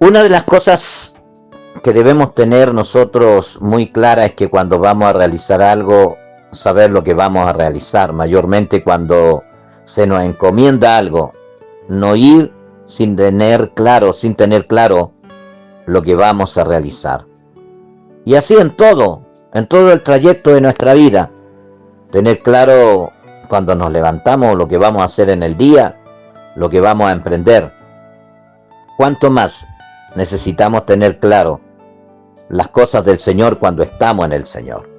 Una de las cosas que debemos tener nosotros muy clara es que cuando vamos a realizar algo, saber lo que vamos a realizar, mayormente cuando se nos encomienda algo, no ir sin tener claro lo que vamos a realizar. Y así en todo el trayecto de nuestra vida, tener claro cuando nos levantamos lo que vamos a hacer en el día, lo que vamos a emprender. ¿Cuánto más necesitamos tener claro las cosas del Señor cuando estamos en el Señor?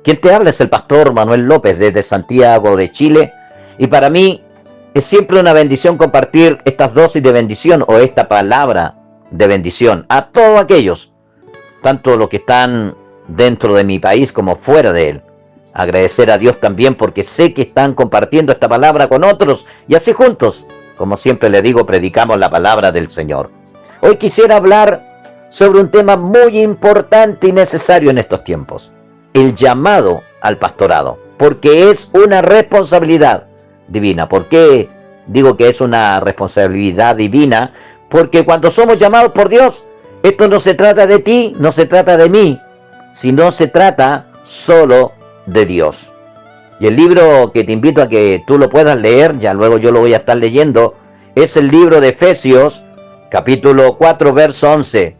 Quien te habla es el pastor Manuel López desde Santiago de Chile, y para mí es siempre una bendición compartir estas dosis de bendición o esta palabra de bendición a todos aquellos, tanto los que están dentro de mi país como fuera de él. Agradecer a Dios también porque sé que están compartiendo esta palabra con otros y así juntos, como siempre le digo, predicamos la palabra del Señor. Hoy quisiera hablar sobre un tema muy importante y necesario en estos tiempos: el llamado al pastorado, porque es una responsabilidad divina. ¿Por qué digo que es una responsabilidad divina? Porque cuando somos llamados por Dios, esto no se trata de ti, no se trata de mí, sino se trata solo de Dios. Y el libro que te invito a que tú lo puedas leer, ya luego yo lo voy a estar leyendo, es el libro de Efesios, capítulo 4, verso 11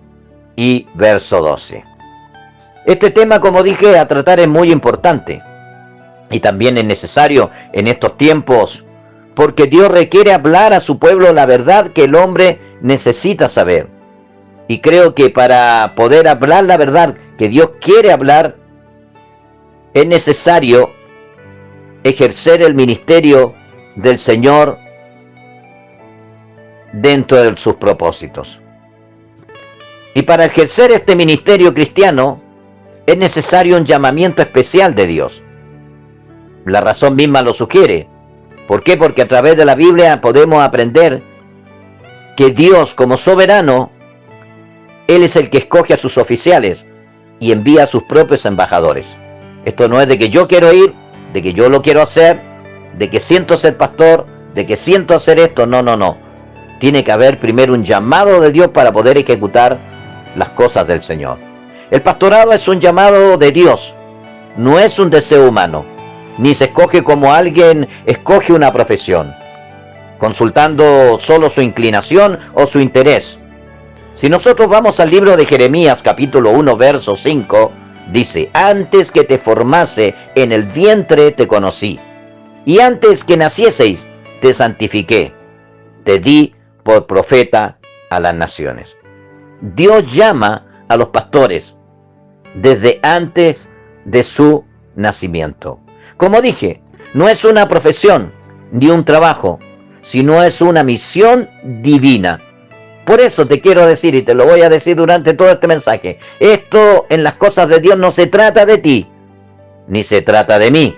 y verso 12. Este tema, como dije, a tratar es muy importante y también es necesario en estos tiempos, porque Dios requiere hablar a su pueblo la verdad que el hombre necesita saber. Y creo que para poder hablar la verdad que Dios quiere hablar, es necesario ejercer el ministerio del Señor dentro de sus propósitos. Y para ejercer este ministerio cristiano es necesario un llamamiento especial de Dios. La razón misma lo sugiere. ¿Por qué? Porque a través de la Biblia podemos aprender que Dios, como soberano, Él es el que escoge a sus oficiales y envía a sus propios embajadores. Esto no es de que yo quiero ir, de que yo lo quiero hacer, de que siento ser pastor, de que siento hacer esto. No. Tiene que haber primero un llamado de Dios para poder ejecutar las cosas del Señor. El pastorado es un llamado de Dios, no es un deseo humano, ni se escoge como alguien escoge una profesión, consultando solo su inclinación o su interés. Si nosotros vamos al libro de Jeremías, capítulo 1, verso 5, dice: antes que te formase en el vientre te conocí, y antes que nacieseis te santifiqué, te di por profeta a las naciones. Dios llama a los pastores desde antes de su nacimiento. Como dije, no es una profesión ni un trabajo, sino es una misión divina. Por eso te quiero decir, y te lo voy a decir durante todo este mensaje, esto en las cosas de Dios no se trata de ti, ni se trata de mí,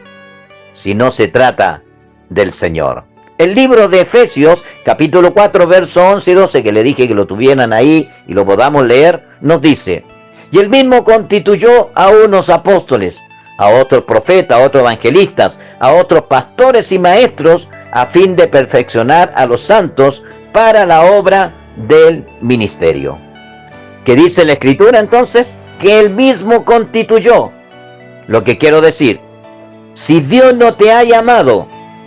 sino se trata del Señor. El libro de Efesios, capítulo 4, verso 11 y 12, que le dije que lo tuvieran ahí y lo podamos leer, nos dice: y él mismo constituyó a unos apóstoles, a otros profetas, a otros evangelistas, a otros pastores y maestros, a fin de perfeccionar a los santos para la obra del ministerio. ¿Qué dice la Escritura entonces? Que él mismo constituyó. Lo que quiero decir, si Dios no te ha llamado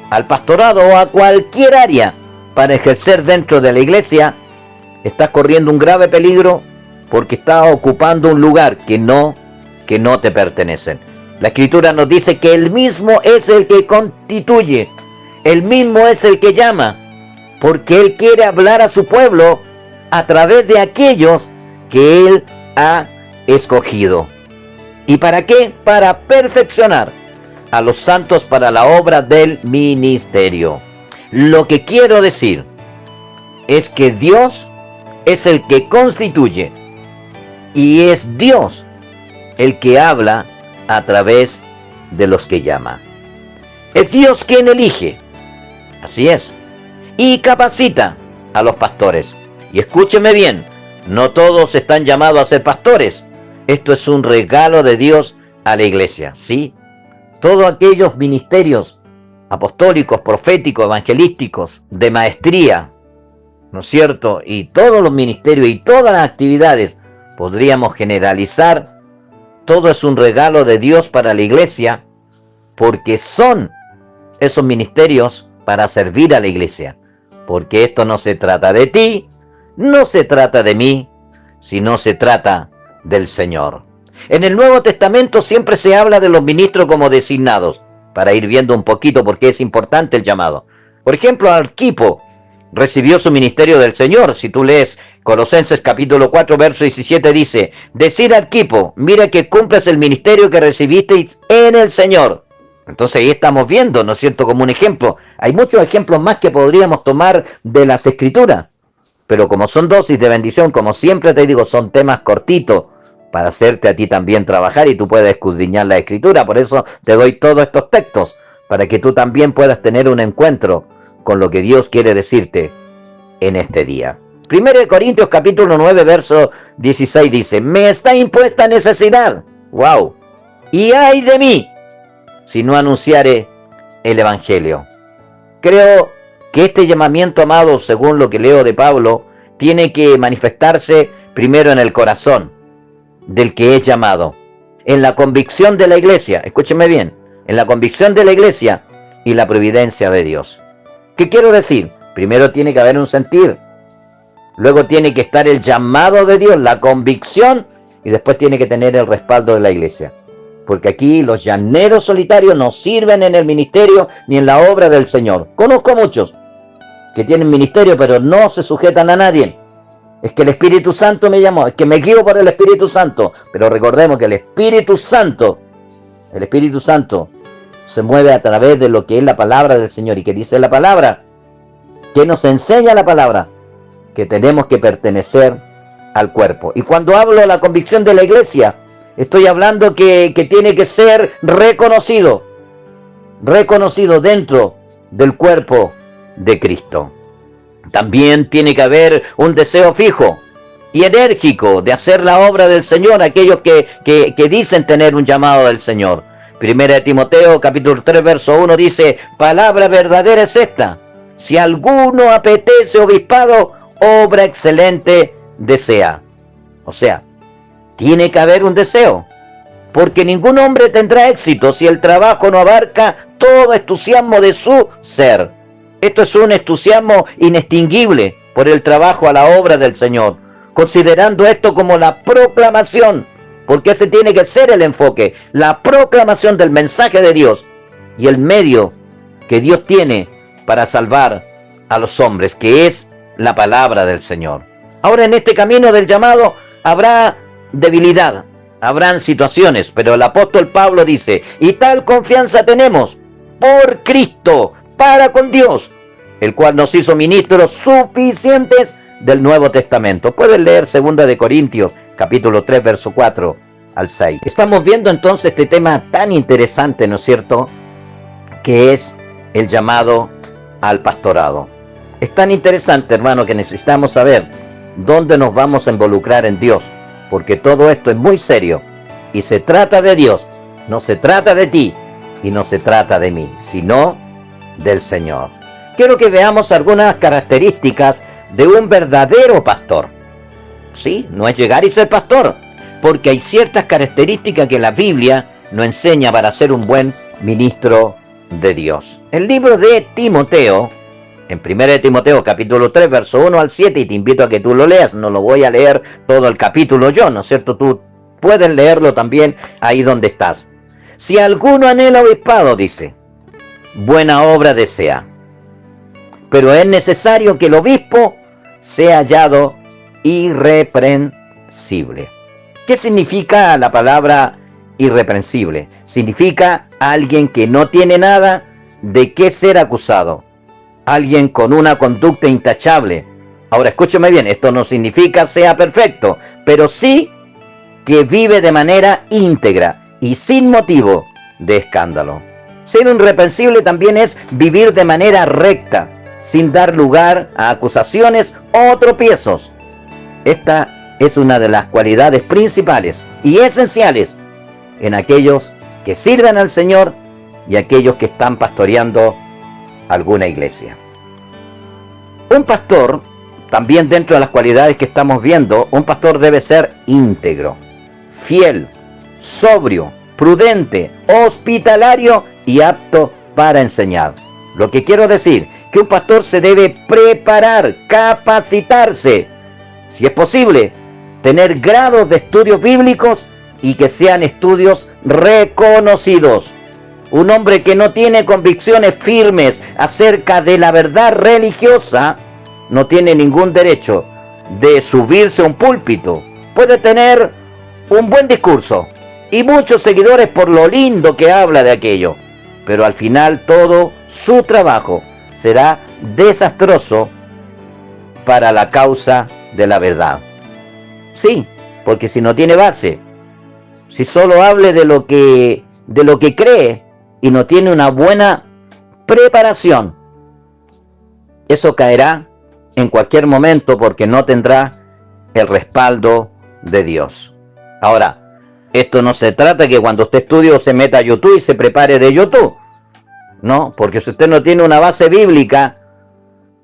al pastorado o a cualquier área para ejercer dentro de la iglesia, estás corriendo un grave peligro, porque estás ocupando un lugar que no te pertenece. La Escritura nos dice que él mismo es el que constituye, él mismo es el que llama, porque él quiere hablar a su pueblo a través de aquellos que él ha escogido. ¿Y para qué? Para perfeccionar a los santos para la obra del ministerio. Lo que quiero decir es que Dios es el que constituye y es Dios el que habla a través de los que llama. Es Dios quien elige, así es, y capacita a los pastores. Y escúcheme bien, no todos están llamados a ser pastores. Esto es un regalo de Dios a la iglesia, ¿sí? Todos aquellos ministerios apostólicos, proféticos, evangelísticos, de maestría, ¿no es cierto? Y todos los ministerios y todas las actividades, podríamos generalizar, todo es un regalo de Dios para la iglesia, porque son esos ministerios para servir a la iglesia. Porque esto no se trata de ti, no se trata de mí, sino se trata del Señor. En el Nuevo Testamento siempre se habla de los ministros como designados, para ir viendo un poquito porque es importante el llamado. Por ejemplo, Arquipo recibió su ministerio del Señor. Si tú lees Colosenses capítulo 4, verso 17, dice: decir a Arquipo, mira que cumplas el ministerio que recibisteis en el Señor. Entonces ahí estamos viendo, ¿no es cierto?, como un ejemplo. Hay muchos ejemplos más que podríamos tomar de las Escrituras, pero como son dosis de bendición, como siempre te digo, son temas cortitos para hacerte a ti también trabajar y tú puedes escudriñar la Escritura. Por eso te doy todos estos textos, para que tú también puedas tener un encuentro con lo que Dios quiere decirte en este día. 1 Corintios capítulo 9, verso 16 dice: me está impuesta necesidad, wow, y ay de mí, si no anunciare el Evangelio. Creo que este llamamiento, amado, según lo que leo de Pablo, tiene que manifestarse primero en el corazón del que es llamado, en la convicción de la iglesia, escúcheme bien, en la convicción de la iglesia y la providencia de Dios. ¿Qué quiero decir? Primero tiene que haber un sentir, luego tiene que estar el llamado de Dios, la convicción, y después tiene que tener el respaldo de la iglesia. Porque aquí los llaneros solitarios no sirven en el ministerio ni en la obra del Señor. Conozco muchos que tienen ministerio pero no se sujetan a nadie. Es que el Espíritu Santo me llamó, es que me guío por el Espíritu Santo. Pero recordemos que el Espíritu Santo se mueve a través de lo que es la palabra del Señor. ¿Y que dice la palabra? ¿Qué nos enseña la palabra? Que tenemos que pertenecer al cuerpo. Y cuando hablo de la convicción de la iglesia, estoy hablando que tiene que ser reconocido dentro del cuerpo de Cristo. También tiene que haber un deseo fijo y enérgico de hacer la obra del Señor, aquellos que dicen tener un llamado del Señor. 1 Timoteo capítulo 3, verso 1 dice: palabra verdadera es esta, si alguno apetece obispado, obra excelente desea. O sea, tiene que haber un deseo, porque ningún hombre tendrá éxito si el trabajo no abarca todo entusiasmo de su ser. Esto es un entusiasmo inextinguible por el trabajo a la obra del Señor, considerando esto como la proclamación, porque ese tiene que ser el enfoque, la proclamación del mensaje de Dios y el medio que Dios tiene para salvar a los hombres, que es la palabra del Señor. Ahora, en este camino del llamado habrá debilidad, habrán situaciones, pero el apóstol Pablo dice: y tal confianza tenemos por Cristo para con Dios, el cual nos hizo ministros suficientes del Nuevo Testamento. Pueden leer 2 Corintios capítulo 3, verso 4 al 6. Estamos viendo entonces este tema tan interesante, ¿no es cierto?, que es el llamado al pastorado. Es tan interesante, hermano, que necesitamos saber dónde nos vamos a involucrar en Dios, porque todo esto es muy serio y se trata de Dios, no se trata de ti y no se trata de mí, sino del Señor. Quiero que veamos algunas características de un verdadero pastor. Sí, no es llegar y ser pastor, porque hay ciertas características que la Biblia nos enseña para ser un buen ministro de Dios. El libro de Timoteo, en 1 Timoteo capítulo 3, verso 1 al 7, y te invito a que tú lo leas, no lo voy a leer todo el capítulo yo, ¿no es cierto? Tú puedes leerlo también ahí donde estás. Si alguno anhela obispado, dice, buena obra desea, pero es necesario que el obispo sea hallado irreprensible. ¿Qué significa la palabra irreprensible? Significa alguien que no tiene nada de qué ser acusado, alguien con una conducta intachable. Ahora escúchame bien, esto no significa sea perfecto, pero sí que vive de manera íntegra y sin motivo de escándalo. Ser irreprensible también es vivir de manera recta, sin dar lugar a acusaciones o tropiezos. Esta es una de las cualidades principales y esenciales en aquellos que sirven al Señor y aquellos que están pastoreando alguna iglesia. Un pastor También dentro de las cualidades que estamos viendo, un pastor debe ser íntegro, fiel, sobrio, prudente, hospitalario y apto para enseñar. Lo que quiero decir, que un pastor se debe preparar, capacitarse, si es posible, tener grados de estudios bíblicos y que sean estudios reconocidos. Un hombre que no tiene convicciones firmes acerca de la verdad religiosa no tiene ningún derecho de subirse a un púlpito. Puede tener un buen discurso y muchos seguidores por lo lindo que habla de aquello, pero al final todo su trabajo será desastroso para la causa de la verdad. Sí, porque si no tiene base, si solo hable de lo que cree y no tiene una buena preparación, eso caerá en cualquier momento porque no tendrá el respaldo de Dios. Ahora, esto no se trata que cuando usted estudie o se meta a YouTube y se prepare de YouTube. No, porque si usted no tiene una base bíblica,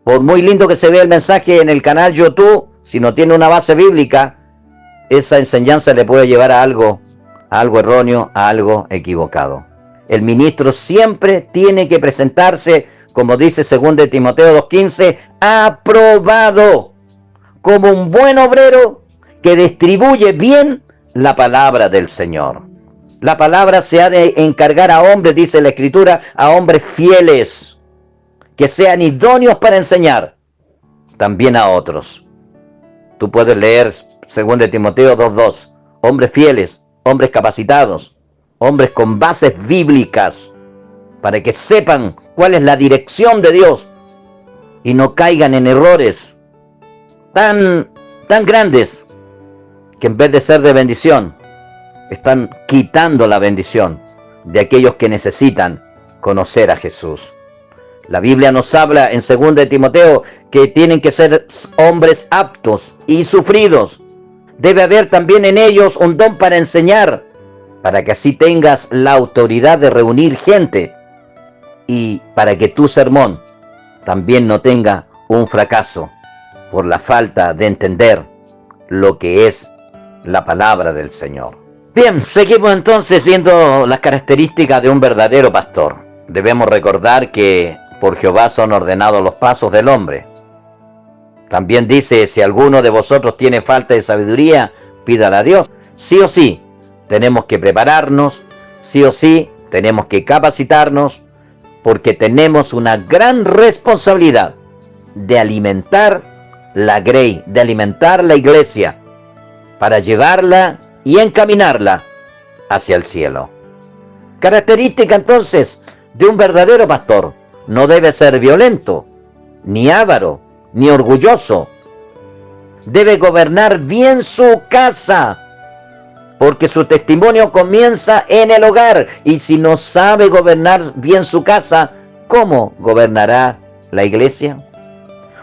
por muy lindo que se vea el mensaje en el canal YouTube, si no tiene una base bíblica, esa enseñanza le puede llevar a algo erróneo, a algo equivocado. El ministro siempre tiene que presentarse, como dice 2 Timoteo 2:15, aprobado, como un buen obrero que distribuye bien la palabra del Señor. La palabra se ha de encargar a hombres, dice la Escritura, a hombres fieles, que sean idóneos para enseñar también a otros. Tú puedes leer 2 Timoteo 2:2, hombres fieles, hombres capacitados, hombres con bases bíblicas, para que sepan cuál es la dirección de Dios y no caigan en errores tan grandes que en vez de ser de bendición, están quitando la bendición de aquellos que necesitan conocer a Jesús. La Biblia nos habla en 2 Timoteo que tienen que ser hombres aptos y sufridos. Debe haber también en ellos un don para enseñar, para que así tengas la autoridad de reunir gente y para que tu sermón también no tenga un fracaso por la falta de entender lo que es la palabra del Señor. Bien, seguimos entonces viendo las características de un verdadero pastor. Debemos recordar que por Jehová son ordenados los pasos del hombre. También dice, si alguno de vosotros tiene falta de sabiduría, pídala a Dios. Sí o sí, tenemos que prepararnos, sí o sí, tenemos que capacitarnos, porque tenemos una gran responsabilidad de alimentar la grey, de alimentar la iglesia, para llevarla y encaminarla hacia el cielo. Característica entonces de un verdadero pastor: no debe ser violento, ni avaro, ni orgulloso. Debe gobernar bien su casa, porque su testimonio comienza en el hogar, y si no sabe gobernar bien su casa, ¿cómo gobernará la iglesia?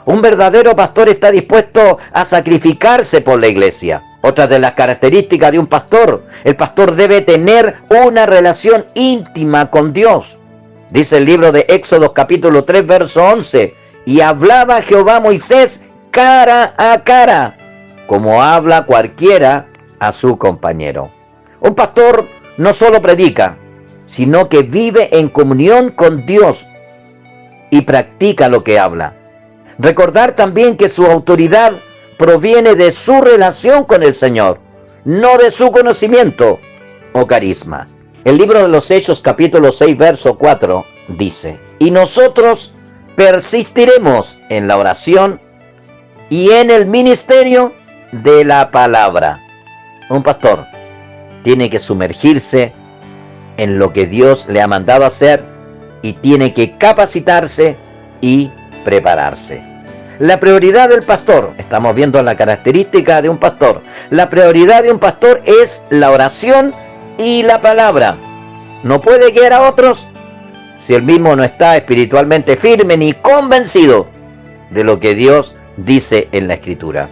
Un verdadero pastor está dispuesto a sacrificarse por la iglesia. Otra de las características de un pastor: el pastor debe tener una relación íntima con Dios. Dice el libro de Éxodo capítulo 3 verso 11, y hablaba Jehová a Moisés cara a cara, como habla cualquiera a su compañero. Un pastor no solo predica, sino que vive en comunión con Dios y practica lo que habla. Recordar también que su autoridad proviene de su relación con el Señor, no de su conocimiento o carisma. El libro de los Hechos capítulo 6 verso 4 dice, y nosotros persistiremos en la oración y en el ministerio de la palabra. Un pastor tiene que sumergirse en lo que Dios le ha mandado hacer y tiene que capacitarse y prepararse. La prioridad del pastor, estamos viendo la característica de un pastor, la prioridad de un pastor es la oración y la palabra. No puede guiar a otros si él mismo no está espiritualmente firme ni convencido de lo que Dios dice en la Escritura.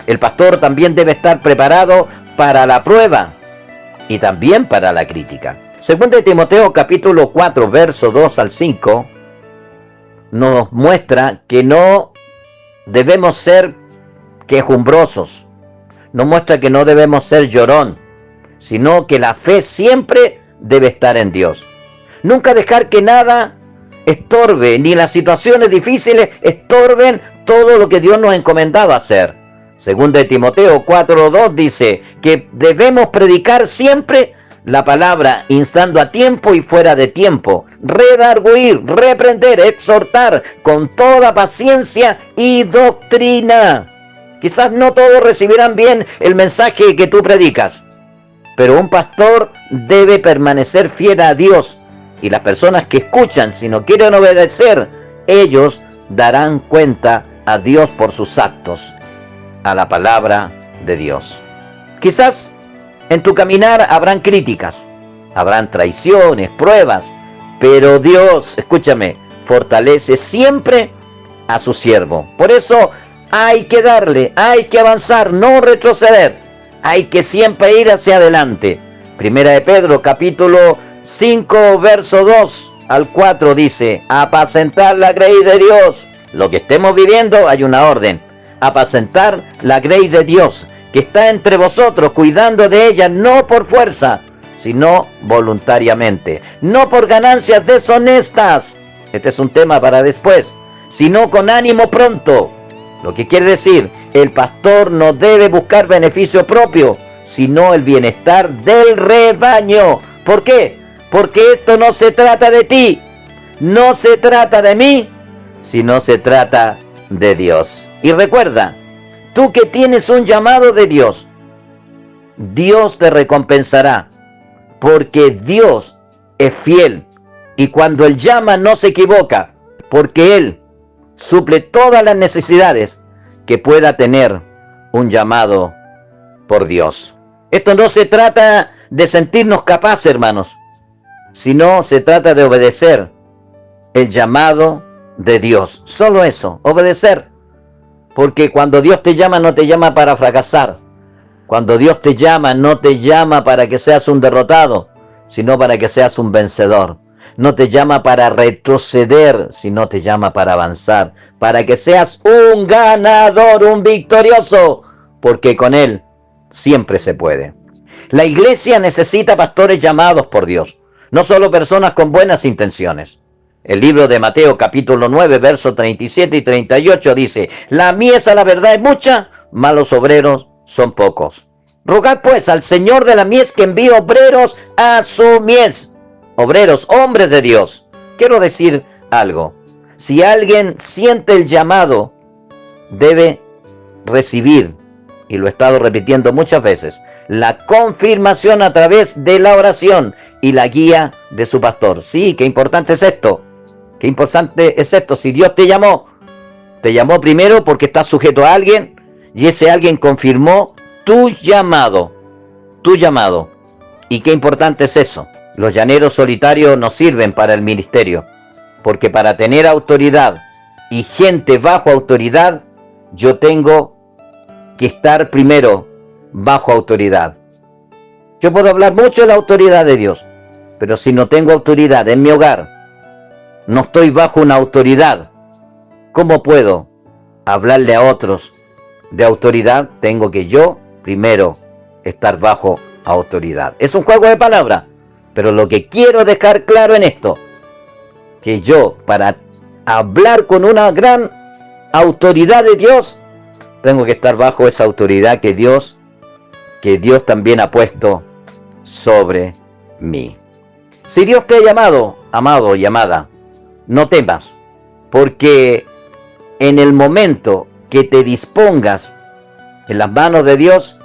El pastor también debe estar preparado para la prueba y también para la crítica. Según de Timoteo capítulo 4 verso 2 al 5 nos muestra que no debemos ser quejumbrosos. Nos muestra que no debemos ser llorón, sino que la fe siempre debe estar en Dios. Nunca dejar que nada estorbe, ni las situaciones difíciles estorben todo lo que Dios nos ha encomendado hacer. Según de Timoteo 4:2 dice que debemos predicar siempre la palabra, instando a tiempo y fuera de tiempo, redarguir, reprender, exhortar con toda paciencia y doctrina. Quizás no todos recibirán bien el mensaje que tú predicas, pero un pastor debe permanecer fiel a Dios, y las personas que escuchan, si no quieren obedecer, ellos darán cuenta a Dios por sus actos, a la palabra de Dios. Quizás en tu caminar habrán críticas, habrán traiciones, pruebas, pero Dios, escúchame, fortalece siempre a su siervo. Por eso hay que darle, hay que avanzar, no retroceder, hay que siempre ir hacia adelante. Primera de Pedro, capítulo 5, verso 2 al 4 dice: apacentar la grey de Dios. Lo que estemos viviendo, hay una orden: apacentar la grey de Dios, que está entre vosotros, cuidando de ella, no por fuerza, sino voluntariamente, no por ganancias deshonestas, este es un tema para después, sino con ánimo pronto. Lo que quiere decir, el pastor no debe buscar beneficio propio, sino el bienestar del rebaño. ¿Por qué? Porque esto no se trata de ti, no se trata de mí, sino se trata de Dios. Y recuerda, tú que tienes un llamado de Dios, Dios te recompensará, porque Dios es fiel, y cuando Él llama no se equivoca, porque Él suple todas las necesidades que pueda tener un llamado por Dios. Esto no se trata de sentirnos capaces, hermanos, sino se trata de obedecer el llamado de Dios. Solo eso, obedecer. Porque cuando Dios te llama, no te llama para fracasar. Cuando Dios te llama, no te llama para que seas un derrotado, sino para que seas un vencedor. No te llama para retroceder, sino te llama para avanzar, para que seas un ganador, un victorioso, porque con Él siempre se puede. La iglesia necesita pastores llamados por Dios, no solo personas con buenas intenciones. El libro de Mateo capítulo 9, versos 37 y 38 dice: la mies a la verdad es mucha, mas los obreros son pocos. Rogad pues al Señor de la mies que envíe obreros a su mies. Obreros, hombres de Dios. Quiero decir algo. Si alguien siente el llamado, debe recibir, y lo he estado repitiendo muchas veces, la confirmación a través de la oración y la guía de su pastor. Sí, qué importante es esto. Qué importante es esto. Si Dios te llamó primero porque estás sujeto a alguien, y ese alguien confirmó tu llamado. Y qué importante es eso. Los llaneros solitarios no sirven para el ministerio, porque para tener autoridad y gente bajo autoridad, yo tengo que estar primero bajo autoridad. Yo puedo hablar mucho de la autoridad de Dios, pero si no tengo autoridad en mi hogar, no estoy bajo una autoridad, ¿cómo puedo hablarle a otros de autoridad? Tengo que yo primero estar bajo autoridad. Es un juego de palabras, pero lo que quiero dejar claro en esto, que yo para hablar con una gran autoridad de Dios, tengo que estar bajo esa autoridad que Dios también ha puesto sobre mí. Si Dios te ha llamado, amado y amada, no temas, porque en el momento que te dispongas en las manos de Dios,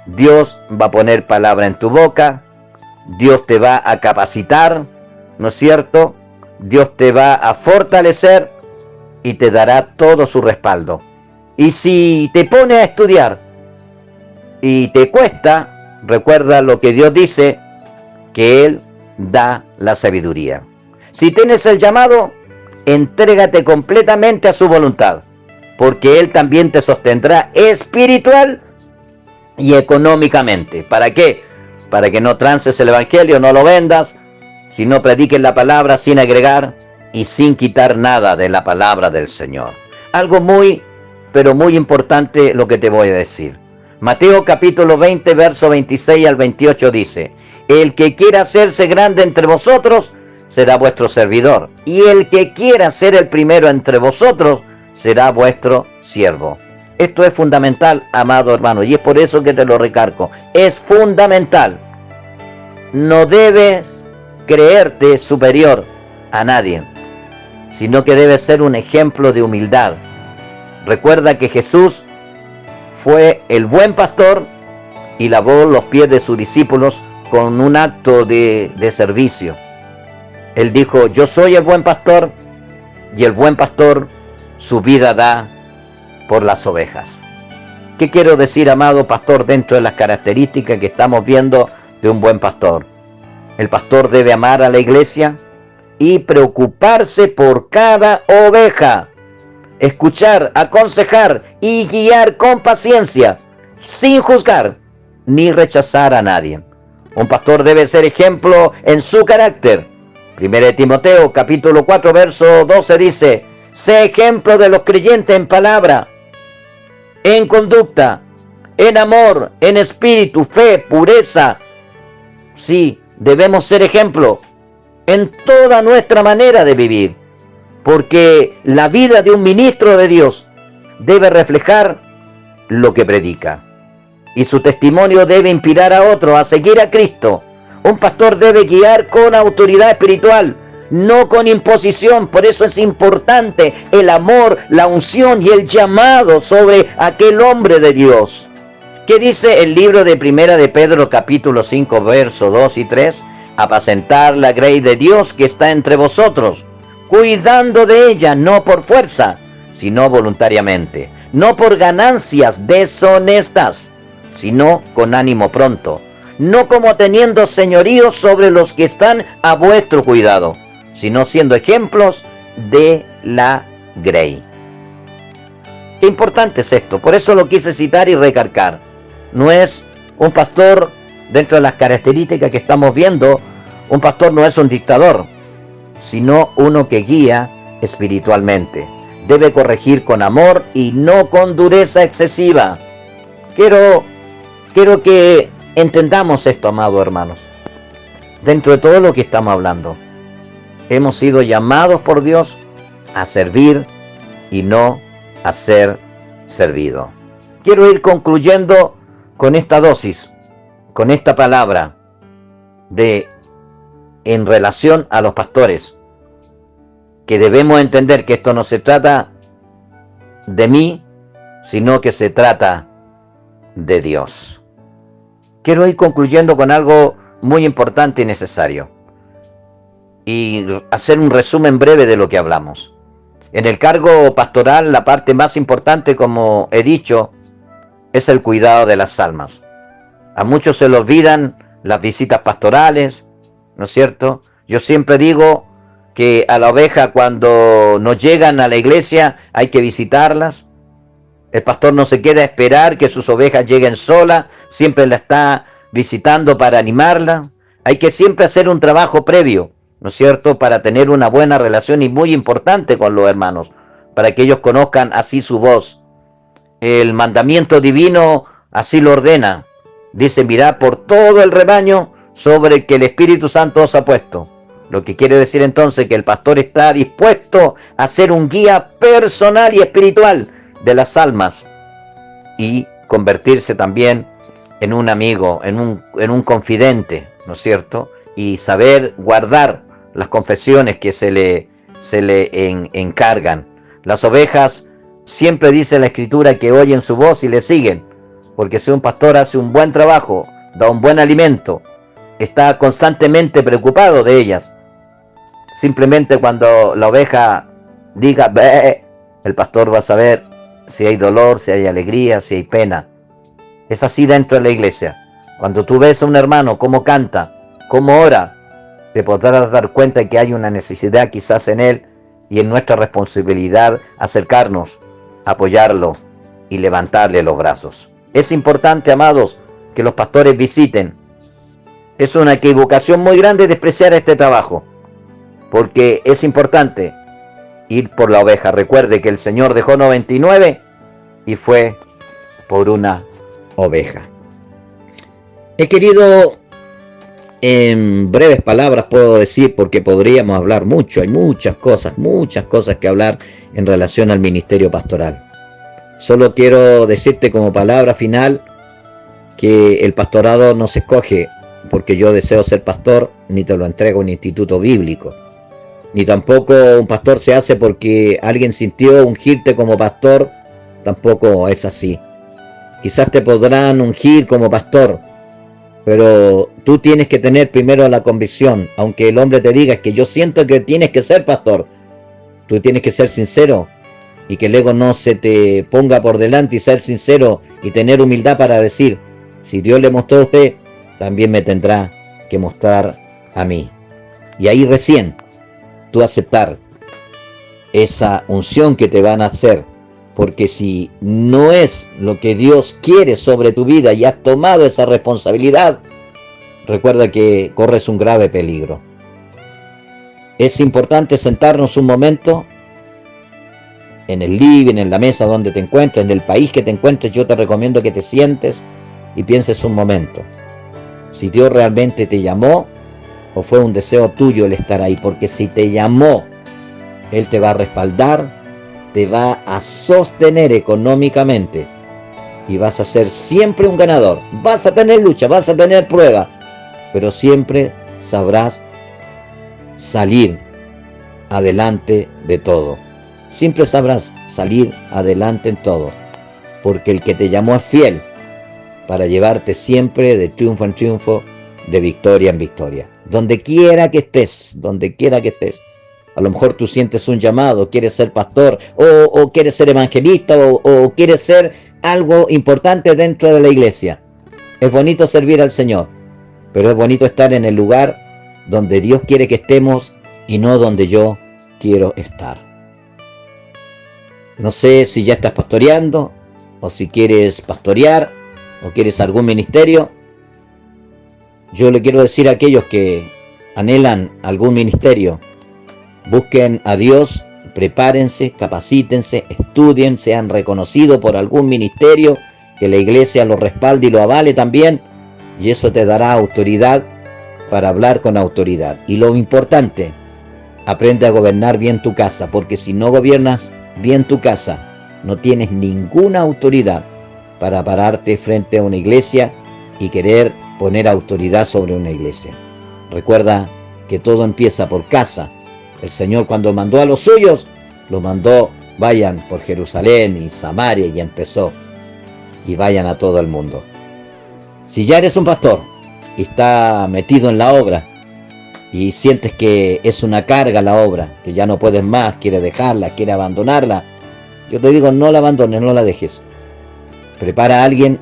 Dios va a poner palabra en tu boca, Dios te va a capacitar, ¿no es cierto? Dios te va a fortalecer y te dará todo su respaldo. Y si te pones a estudiar y te cuesta, recuerda lo que Dios dice, que Él da la sabiduría. Si tienes el llamado, entrégate completamente a su voluntad, porque Él también te sostendrá espiritual y económicamente. ¿Para qué? Para que no trances el evangelio, no lo vendas, sino prediques la palabra sin agregar y sin quitar nada de la palabra del Señor. Algo muy pero muy importante lo que te voy a decir. Mateo capítulo 20, verso 26 al 28 dice: el que quiera hacerse grande entre vosotros será vuestro servidor, y el que quiera ser el primero entre vosotros será vuestro siervo. Esto es fundamental, amado hermano, y es por eso que te lo recargo. Es fundamental. No debes creerte superior a nadie, sino que debes ser un ejemplo de humildad. Recuerda que Jesús fue el buen pastor y lavó los pies de sus discípulos con un acto de servicio. Él dijo: yo soy el buen pastor, y el buen pastor su vida da por las ovejas. ¿Qué quiero decir, amado pastor, dentro de las características que estamos viendo de un buen pastor? El pastor debe amar a la iglesia y preocuparse por cada oveja, escuchar, aconsejar y guiar con paciencia, sin juzgar ni rechazar a nadie. Un pastor debe ser ejemplo en su carácter. 1 Timoteo capítulo 4 verso 12 dice: sé ejemplo de los creyentes en palabra, en conducta, en amor, en espíritu, fe, pureza. Sí, debemos ser ejemplo en toda nuestra manera de vivir, porque la vida de un ministro de Dios debe reflejar lo que predica, y su testimonio debe inspirar a otros a seguir a Cristo. Un pastor debe guiar con autoridad espiritual, no con imposición. Por eso es importante el amor, la unción y el llamado sobre aquel hombre de Dios. ¿Qué dice el libro de Primera de Pedro capítulo 5 versos 2 y 3? Apacentar la grey de Dios que está entre vosotros, cuidando de ella, no por fuerza, sino voluntariamente, no por ganancias deshonestas, sino con ánimo pronto, no como teniendo señorío sobre los que están a vuestro cuidado, sino siendo ejemplos de la grey. Qué importante es esto, por eso lo quise citar y recargar. No es un pastor, dentro de las características que estamos viendo, un pastor no es un dictador, sino uno que guía espiritualmente. Debe corregir con amor y no con dureza excesiva. Quiero que entendamos esto, amados hermanos. Dentro de todo lo que estamos hablando, hemos sido llamados por Dios a servir y no a ser servido. Quiero ir concluyendo con esta dosis, con esta palabra en relación a los pastores, que debemos entender que esto no se trata de mí, sino que se trata de Dios. Quiero ir concluyendo con algo muy importante y necesario, y hacer un resumen breve de lo que hablamos. En el cargo pastoral, la parte más importante, como he dicho, es el cuidado de las almas. A muchos se les olvidan las visitas pastorales, ¿no es cierto? Yo siempre digo que a la oveja, cuando nos llegan a la iglesia, hay que visitarlas. El pastor no se queda a esperar que sus ovejas lleguen solas, siempre la está visitando para animarla. Hay que siempre hacer un trabajo previo, ¿no es cierto?, para tener una buena relación, y muy importante, con los hermanos, para que ellos conozcan así su voz. El mandamiento divino así lo ordena. Dice: mirad por todo el rebaño sobre el que el Espíritu Santo os ha puesto. Lo que quiere decir entonces que el pastor está dispuesto a ser un guía personal y espiritual de las almas, y convertirse también en un amigo, en un confidente, ¿no es cierto? Y saber guardar las confesiones que se le encargan. Las ovejas, siempre dice la Escritura, que oyen su voz y le siguen, porque si un pastor hace un buen trabajo, da un buen alimento, está constantemente preocupado de ellas. Simplemente cuando la oveja diga "bé", el pastor va a saber si hay dolor, si hay alegría, si hay pena. Es así dentro de la iglesia. Cuando tú ves a un hermano cómo canta, cómo ora, te podrás dar cuenta que hay una necesidad quizás en él, y en nuestra responsabilidad acercarnos, apoyarlo y levantarle los brazos. Es importante, amados, que los pastores visiten. Es una equivocación muy grande despreciar este trabajo, porque es importante ir por la oveja. Recuerde que el Señor dejó 99 y fue por una oveja. He querido, en breves palabras puedo decir, porque podríamos hablar mucho, hay muchas cosas que hablar en relación al ministerio pastoral. Solo quiero decirte como palabra final que el pastorado no se escoge porque yo deseo ser pastor, ni te lo entrego un instituto bíblico. Ni tampoco un pastor se hace porque alguien sintió ungirte como pastor, tampoco es así. Quizás te podrán ungir como pastor, pero tú tienes que tener primero la convicción, aunque el hombre te diga que yo siento que tienes que ser pastor, tú tienes que ser sincero y que el ego no se te ponga por delante y ser sincero y tener humildad para decir, si Dios le mostró a usted, también me tendrá que mostrar a mí. Y ahí recién tú aceptar esa unción que te van a hacer, porque si no es lo que Dios quiere sobre tu vida y has tomado esa responsabilidad, recuerda que corres un grave peligro. Es importante sentarnos un momento en el living, en la mesa donde te encuentres, en el país que te encuentres. Yo te recomiendo que te sientes y pienses un momento si Dios realmente te llamó o fue un deseo tuyo el estar ahí, porque si te llamó, Él te va a respaldar, te va a sostener económicamente y vas a ser siempre un ganador. Vas a tener lucha, vas a tener prueba, pero siempre sabrás salir adelante de todo. Siempre sabrás salir adelante en todo, porque el que te llamó es fiel para llevarte siempre de triunfo en triunfo, de victoria en victoria. Donde quiera que estés, a lo mejor tú sientes un llamado, quieres ser pastor, o quieres ser evangelista, o quieres ser algo importante dentro de la iglesia. Es bonito servir al Señor, pero es bonito estar en el lugar donde Dios quiere que estemos y no donde yo quiero estar. No sé si ya estás pastoreando, o si quieres pastorear, o quieres algún ministerio. Yo le quiero decir a aquellos que anhelan algún ministerio, busquen a Dios, prepárense, capacítense, estudien, sean reconocidos por algún ministerio, que la iglesia lo respalde y lo avale también, y eso te dará autoridad para hablar con autoridad. Y lo importante, aprende a gobernar bien tu casa, porque si no gobiernas bien tu casa, no tienes ninguna autoridad para pararte frente a una iglesia y querer poner autoridad sobre una iglesia. Recuerda que todo empieza por casa. El Señor, cuando mandó a los suyos, los mandó, vayan por Jerusalén y Samaria, y empezó, y vayan a todo el mundo. Si ya eres un pastor y está metido en la obra y sientes que es una carga la obra, que ya no puedes más, quieres dejarla, quieres abandonarla, yo te digo, no la abandones, no la dejes. Prepara a alguien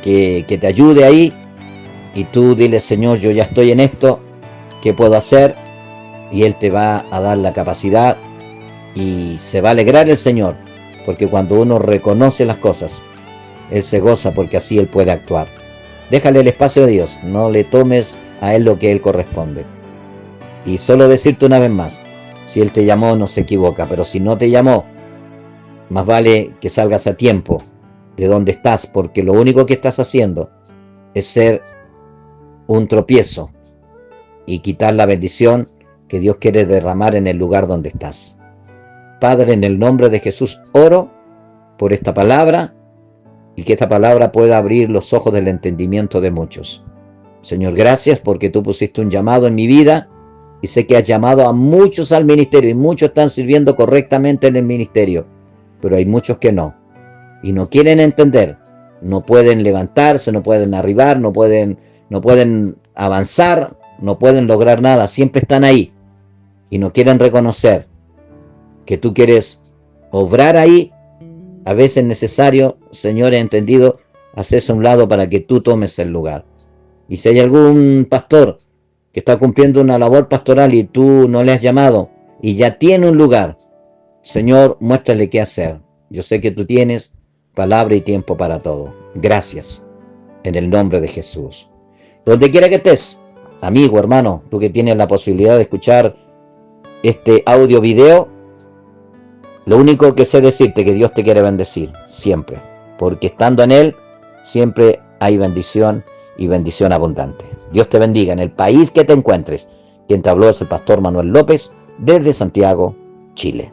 que te ayude ahí, y tú dile, Señor, yo ya estoy en esto, ¿qué puedo hacer? Y Él te va a dar la capacidad y se va a alegrar el Señor, porque cuando uno reconoce las cosas, Él se goza, porque así Él puede actuar. Déjale el espacio a Dios, no le tomes a Él lo que Él corresponde. Y solo decirte una vez más, si Él te llamó no se equivoca, pero si no te llamó, más vale que salgas a tiempo de donde estás, porque lo único que estás haciendo es ser un tropiezo y quitar la bendición que Dios quiere derramar en el lugar donde estás. Padre, en el nombre de Jesús oro por esta palabra, y que esta palabra pueda abrir los ojos del entendimiento de muchos. Señor, gracias porque tú pusiste un llamado en mi vida, y sé que has llamado a muchos al ministerio, y muchos están sirviendo correctamente en el ministerio, pero hay muchos que no, y no quieren entender, no pueden levantarse, no pueden arribar, no pueden avanzar, no pueden lograr nada, siempre están ahí, y no quieren reconocer que tú quieres obrar ahí. A veces es necesario, Señor, he entendido, hacerse a un lado para que tú tomes el lugar. Y si hay algún pastor que está cumpliendo una labor pastoral y tú no le has llamado y ya tiene un lugar, Señor, muéstrale qué hacer. Yo sé que tú tienes palabra y tiempo para todo. Gracias, en el nombre de Jesús. Donde quiera que estés, amigo, hermano, tú que tienes la posibilidad de escuchar este audio video, Lo único que sé decirte que Dios te quiere bendecir, siempre. Porque estando en Él, siempre hay bendición y bendición abundante. Dios te bendiga en el país que te encuentres. Quien te habló es el pastor Manuel López desde Santiago, Chile.